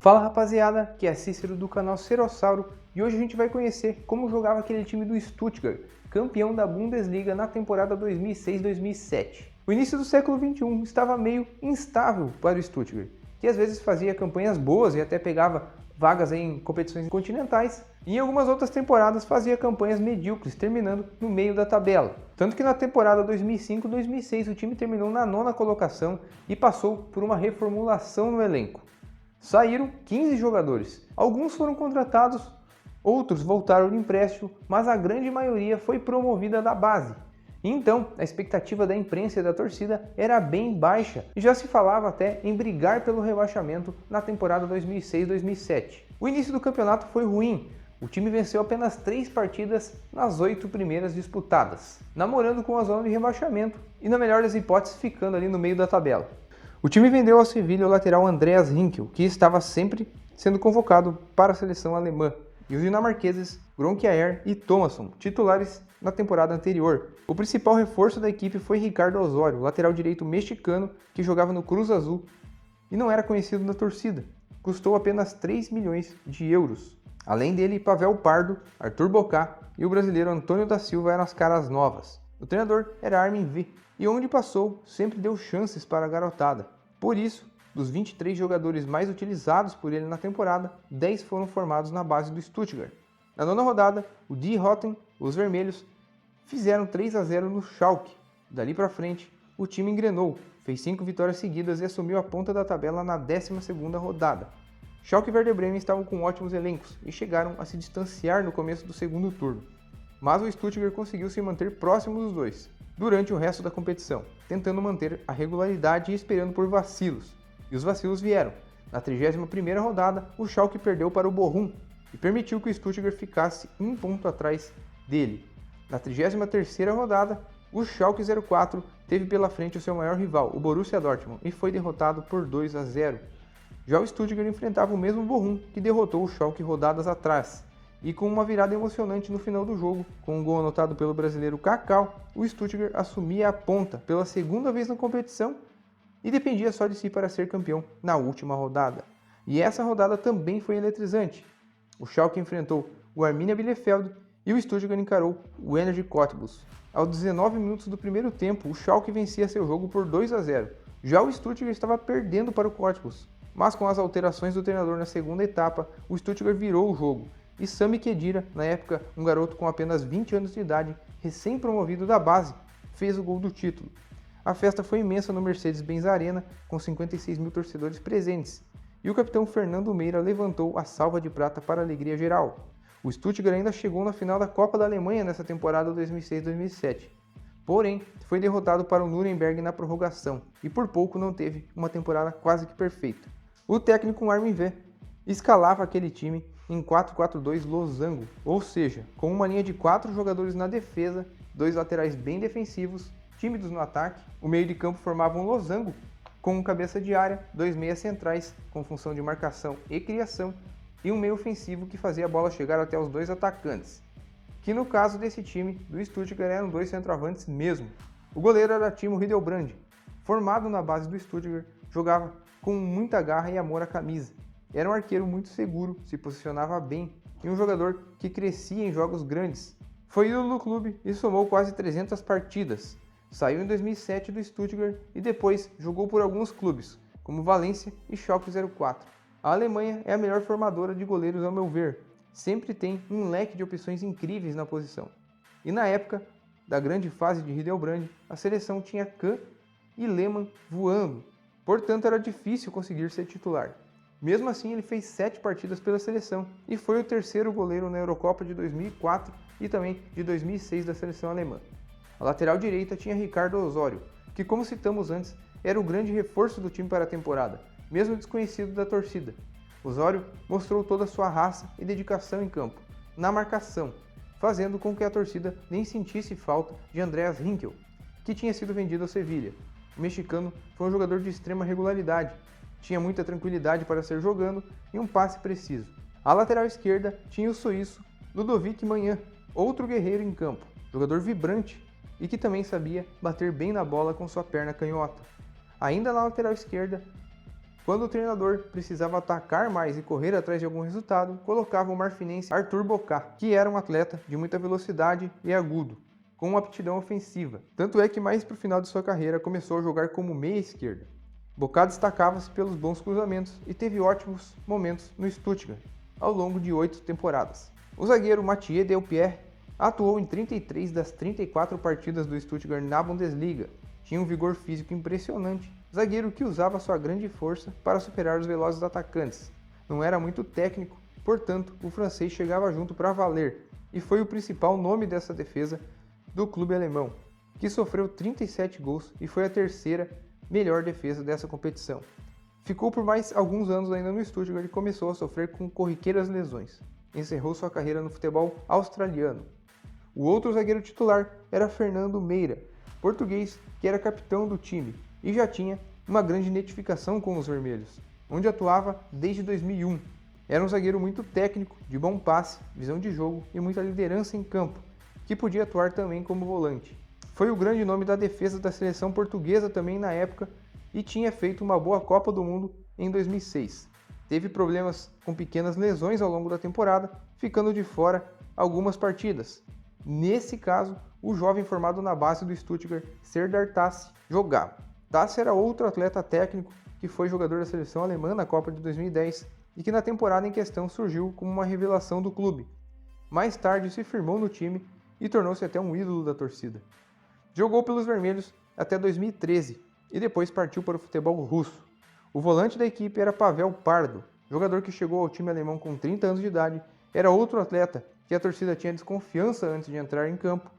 Fala rapaziada, que é Cícero do canal Cerossauro e hoje a gente vai conhecer como jogava aquele time do Stuttgart, campeão da Bundesliga na temporada 2006-2007. O início do século XXI estava meio instável para o Stuttgart, que às vezes fazia campanhas boas e até pegava vagas em competições continentais, e em algumas outras temporadas fazia campanhas medíocres, terminando no meio da tabela. Tanto que na temporada 2005-2006 o time terminou na 9ª colocação e passou por uma reformulação no elenco. Saíram 15 jogadores. Alguns foram contratados, outros voltaram de empréstimo, mas a grande maioria foi promovida da base. Então, a expectativa da imprensa e da torcida era bem baixa e já se falava até em brigar pelo rebaixamento na temporada 2006-2007. O início do campeonato foi ruim. O time venceu apenas 3 partidas nas 8 primeiras disputadas, namorando com a zona de rebaixamento e, na melhor das hipóteses, ficando ali no meio da tabela. O time vendeu ao Sevilha o lateral Andreas Rinkel, que estava sempre sendo convocado para a seleção alemã, e os dinamarqueses Gronkjaer e Thomasson, titulares na temporada anterior. O principal reforço da equipe foi Ricardo Osório, lateral direito mexicano que jogava no Cruz Azul e não era conhecido na torcida. Custou apenas 3 milhões de euros. Além dele, Pavel Pardo, Arthur Bocá e o brasileiro Antônio da Silva eram as caras novas. O treinador era Armin V, e onde passou sempre deu chances para a garotada. Por isso, dos 23 jogadores mais utilizados por ele na temporada, 10 foram formados na base do Stuttgart. Na 9ª rodada, o Die Roten, os vermelhos, fizeram 3-0 no Schalke. Dali para frente, o time engrenou, fez 5 vitórias seguidas e assumiu a ponta da tabela na 12ª rodada. Schalke e Werder Bremen estavam com ótimos elencos e chegaram a se distanciar no começo do segundo turno. Mas o Stuttgart conseguiu se manter próximo dos dois durante o resto da competição, tentando manter a regularidade e esperando por vacilos. E os vacilos vieram. Na 31ª rodada, o Schalke perdeu para o Bochum e permitiu que o Stuttgart ficasse um ponto atrás dele. Na 33ª rodada, o Schalke 04 teve pela frente o seu maior rival, o Borussia Dortmund, e foi derrotado por 2-0. Já o Stuttgart enfrentava o mesmo Bochum, que derrotou o Schalke rodadas atrás. E com uma virada emocionante no final do jogo, com um gol anotado pelo brasileiro Kaká, o Stuttgart assumia a ponta pela segunda vez na competição e dependia só de si para ser campeão na última rodada. E essa rodada também foi eletrizante. O Schalke enfrentou o Arminia Bielefeld e o Stuttgart encarou o Energie Cottbus. Aos 19 minutos do primeiro tempo, o Schalke vencia seu jogo por 2-0. Já o Stuttgart estava perdendo para o Cottbus, mas com as alterações do treinador na segunda etapa, o Stuttgart virou o jogo. E Sami Khedira, na época um garoto com apenas 20 anos de idade, recém-promovido da base, fez o gol do título. A festa foi imensa no Mercedes-Benz Arena, com 56 mil torcedores presentes, e o capitão Fernando Meira levantou a salva de prata para a alegria geral. O Stuttgart ainda chegou na final da Copa da Alemanha nessa temporada 2006-2007, porém foi derrotado para o Nuremberg na prorrogação, e por pouco não teve uma temporada quase que perfeita. O técnico Armin V escalava aquele time em 4-4-2 losango, ou seja, com uma linha de 4 jogadores na defesa, 2 laterais bem defensivos, tímidos no ataque. O meio de campo formava um losango com um cabeça de área, 2 meias centrais com função de marcação e criação e um meio ofensivo que fazia a bola chegar até os 2 atacantes, que no caso desse time do Stuttgart eram 2 centroavantes mesmo. O goleiro era Timo Hildebrand, formado na base do Stuttgart, jogava com muita garra e amor à camisa. Era um arqueiro muito seguro, se posicionava bem e um jogador que crescia em jogos grandes. Foi ídolo do clube e somou quase 300 partidas. Saiu em 2007 do Stuttgart e depois jogou por alguns clubes, como Valência e Schalke 04. A Alemanha é a melhor formadora de goleiros ao meu ver. Sempre tem um leque de opções incríveis na posição. E na época da grande fase de Hildebrand, a seleção tinha Kahn e Lehmann voando. Portanto, era difícil conseguir ser titular. Mesmo assim, ele fez 7 partidas pela seleção e foi o terceiro goleiro na Eurocopa de 2004 e também de 2006 da seleção alemã. A lateral direita tinha Ricardo Osório, que, como citamos antes, era o grande reforço do time para a temporada, mesmo desconhecido da torcida. Osório mostrou toda a sua raça e dedicação em campo, na marcação, fazendo com que a torcida nem sentisse falta de Andreas Rinkel, que tinha sido vendido ao Sevilha. O mexicano foi um jogador de extrema regularidade, tinha muita tranquilidade para ser jogando e um passe preciso. A lateral esquerda tinha o suíço Ludovic Manhã, outro guerreiro em campo, jogador vibrante e que também sabia bater bem na bola com sua perna canhota. Ainda na lateral esquerda, Quando o treinador precisava atacar mais e correr atrás de algum resultado, colocava o marfinense Arthur Bocá, que era um atleta de muita velocidade e agudo, com uma aptidão ofensiva. Tanto é que mais para o final de sua carreira começou a jogar como meia esquerda. Bocá destacava-se pelos bons cruzamentos e teve ótimos momentos no Stuttgart, ao longo de 8 temporadas. O zagueiro Mathieu Delpierre atuou em 33 das 34 partidas do Stuttgart na Bundesliga. Tinha um vigor físico impressionante, zagueiro que usava sua grande força para superar os velozes atacantes. Não era muito técnico, portanto, o francês chegava junto para valer e foi o principal nome dessa defesa do clube alemão, que sofreu 37 gols e foi a terceira melhor defesa dessa competição. Ficou por mais alguns anos ainda no Stuttgart e começou a sofrer com corriqueiras lesões. Encerrou sua carreira no futebol australiano. O outro zagueiro titular era Fernando Meira, português que era capitão do time e já tinha uma grande identificação com os vermelhos, onde atuava desde 2001. Era um zagueiro muito técnico, de bom passe, visão de jogo e muita liderança em campo, que podia atuar também como volante. Foi o grande nome da defesa da seleção portuguesa também na época e tinha feito uma boa Copa do Mundo em 2006. Teve problemas com pequenas lesões ao longo da temporada, ficando de fora algumas partidas. Nesse caso, o jovem formado na base do Stuttgart, Serdar Tassi, jogava. Tassi era outro atleta técnico que foi jogador da seleção alemã na Copa de 2010 e que na temporada em questão surgiu como uma revelação do clube. Mais tarde se firmou no time e tornou-se até um ídolo da torcida. Jogou pelos vermelhos até 2013 e depois partiu para o futebol russo. O volante da equipe era Pavel Pardo, jogador que chegou ao time alemão com 30 anos de idade, era outro atleta que a torcida tinha desconfiança antes de entrar em campo,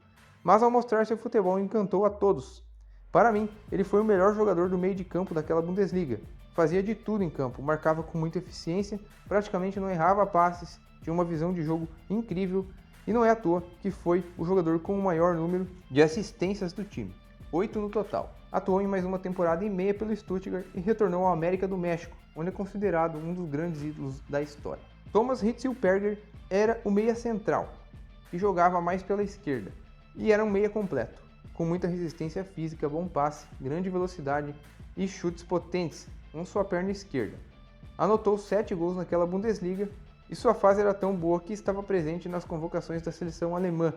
mas ao mostrar seu futebol encantou a todos. Para mim, ele foi o melhor jogador do meio de campo daquela Bundesliga. Fazia de tudo em campo, marcava com muita eficiência, praticamente não errava passes, tinha uma visão de jogo incrível e não é à toa que foi o jogador com o maior número de assistências do time, 8 no total. Atuou em mais uma temporada e meia pelo Stuttgart e retornou ao América do México, onde é considerado um dos grandes ídolos da história. Thomas Hitzlsperger era o meia central, que jogava mais pela esquerda, e era um meia completo, com muita resistência física, bom passe, grande velocidade e chutes potentes com sua perna esquerda. Anotou 7 gols naquela Bundesliga e sua fase era tão boa que estava presente nas convocações da seleção alemã.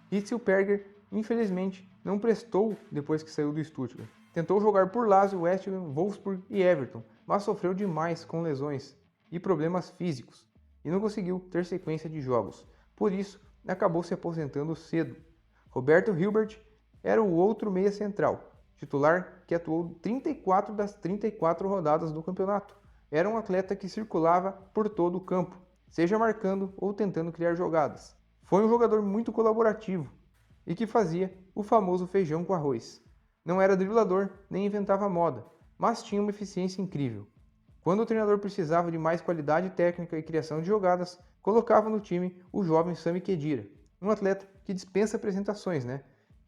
Hitzlsperger, infelizmente, não prestou depois que saiu do Stuttgart. Tentou jogar por Lazio, West Ham, Wolfsburg e Everton, mas sofreu demais com lesões e problemas físicos e não conseguiu ter sequência de jogos. Por isso, acabou se aposentando cedo. Roberto Hilbert era o outro meia central, titular que atuou 34 das 34 rodadas do campeonato. Era um atleta que circulava por todo o campo, seja marcando ou tentando criar jogadas. Foi um jogador muito colaborativo e que fazia o famoso feijão com arroz. Não era driblador nem inventava moda, mas tinha uma eficiência incrível. Quando o treinador precisava de mais qualidade técnica e criação de jogadas, colocava no time o jovem Sami Khedira, um atleta que dispensa apresentações,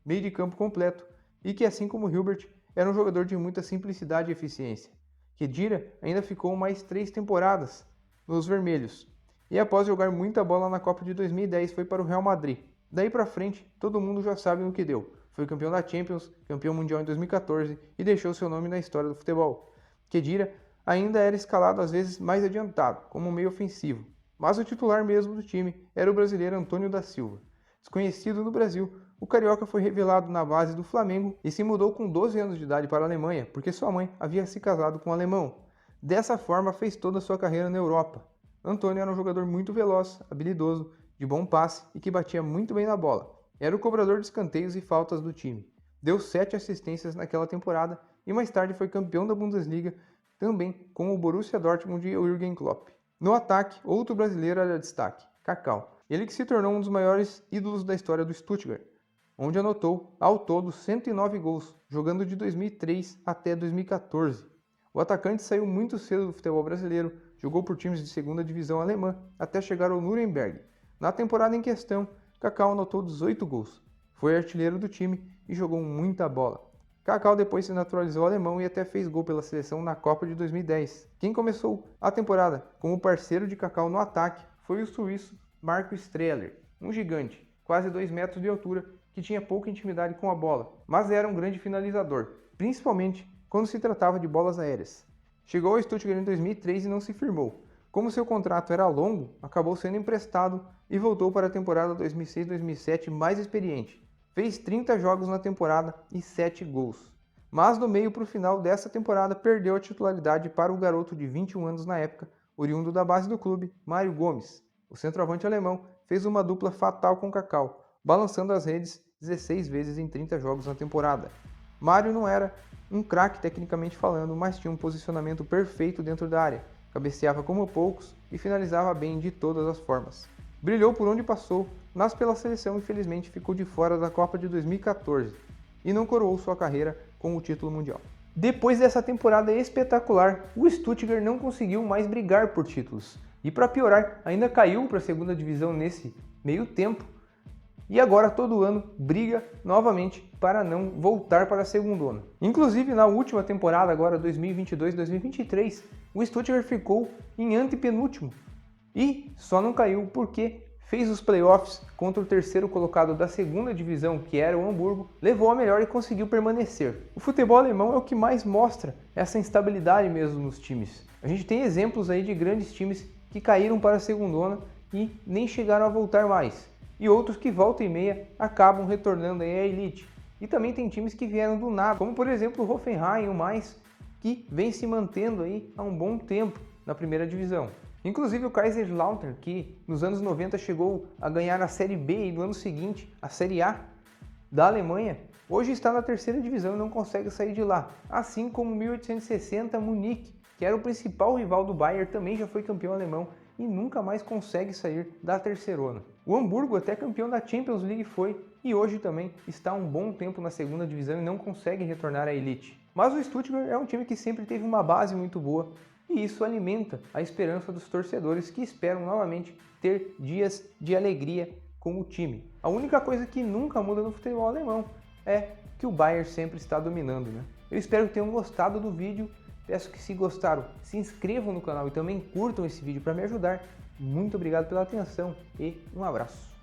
meio de campo completo, e que assim como Hilbert, era um jogador de muita simplicidade e eficiência. Khedira ainda ficou mais 3 temporadas nos vermelhos, e após jogar muita bola na Copa de 2010 foi para o Real Madrid. Daí para frente, todo mundo já sabe no que deu. Foi campeão da Champions, campeão mundial em 2014 e deixou seu nome na história do futebol. Khedira ainda era escalado às vezes mais adiantado, como um meio ofensivo, mas o titular mesmo do time era o brasileiro Antônio da Silva. Desconhecido no Brasil, o carioca foi revelado na base do Flamengo e se mudou com 12 anos de idade para a Alemanha, porque sua mãe havia se casado com um alemão. Dessa forma, fez toda a sua carreira na Europa. Antônio era um jogador muito veloz, habilidoso, de bom passe e que batia muito bem na bola. Era o cobrador de escanteios e faltas do time. Deu 7 assistências naquela temporada e mais tarde foi campeão da Bundesliga, também com o Borussia Dortmund de Jürgen Klopp. No ataque, outro brasileiro era destaque, Kaká. Ele que se tornou um dos maiores ídolos da história do Stuttgart, onde anotou ao todo 109 gols, jogando de 2003 até 2014. O atacante saiu muito cedo do futebol brasileiro, jogou por times de segunda divisão alemã até chegar ao Nuremberg. Na temporada em questão, Kaká anotou 18 gols, foi artilheiro do time e jogou muita bola. Kaká depois se naturalizou alemão e até fez gol pela seleção na Copa de 2010. Quem começou a temporada como parceiro de Kaká no ataque foi o suíço Marco Streller, um gigante, quase 2 metros de altura, que tinha pouca intimidade com a bola, mas era um grande finalizador, principalmente quando se tratava de bolas aéreas. Chegou ao Stuttgart em 2003 e não se firmou. Como seu contrato era longo, acabou sendo emprestado e voltou para a temporada 2006-2007 mais experiente. Fez 30 jogos na temporada e 7 gols. Mas do meio para o final dessa temporada perdeu a titularidade para o garoto de 21 anos na época, oriundo da base do clube, Mário Gomes. O centroavante alemão fez uma dupla fatal com Cacau, balançando as redes 16 vezes em 30 jogos na temporada. Mário não era um craque tecnicamente falando, mas tinha um posicionamento perfeito dentro da área, cabeceava como poucos e finalizava bem de todas as formas. Brilhou por onde passou, mas pela seleção infelizmente ficou de fora da Copa de 2014 e não coroou sua carreira com o título mundial. Depois dessa temporada espetacular, o Stuttgart não conseguiu mais brigar por títulos. E para piorar, ainda caiu para a segunda divisão nesse meio tempo. E agora todo ano briga novamente para não voltar para a segundona. Inclusive na última temporada, agora 2022-2023, o Stuttgart ficou em antepenúltimo. E só não caiu porque fez os playoffs contra o terceiro colocado da segunda divisão, que era o Hamburgo, levou a melhor e conseguiu permanecer. O futebol alemão é o que mais mostra essa instabilidade mesmo nos times. A gente tem exemplos aí de grandes times que caíram para a segundona e nem chegaram a voltar mais. E outros que volta e meia acabam retornando aí à elite. E também tem times que vieram do nada, como por exemplo o Hoffenheim e o Mainz, que vem se mantendo aí há um bom tempo na primeira divisão. Inclusive o Kaiserslautern, que nos anos 90 chegou a ganhar a Série B e no ano seguinte a Série A da Alemanha, hoje está na terceira divisão e não consegue sair de lá. Assim como 1860 Munique, que era o principal rival do Bayern, também já foi campeão alemão e nunca mais consegue sair da terceirona. O Hamburgo, até campeão da Champions League, foi e hoje também está há um bom tempo na segunda divisão e não consegue retornar à elite. Mas o Stuttgart é um time que sempre teve uma base muito boa e isso alimenta a esperança dos torcedores que esperam novamente ter dias de alegria com o time. A única coisa que nunca muda no futebol alemão é que o Bayern sempre está dominando, né? Eu espero que tenham gostado do vídeo. Peço que, se gostaram, se inscrevam no canal e também curtam esse vídeo para me ajudar. Muito obrigado pela atenção e um abraço.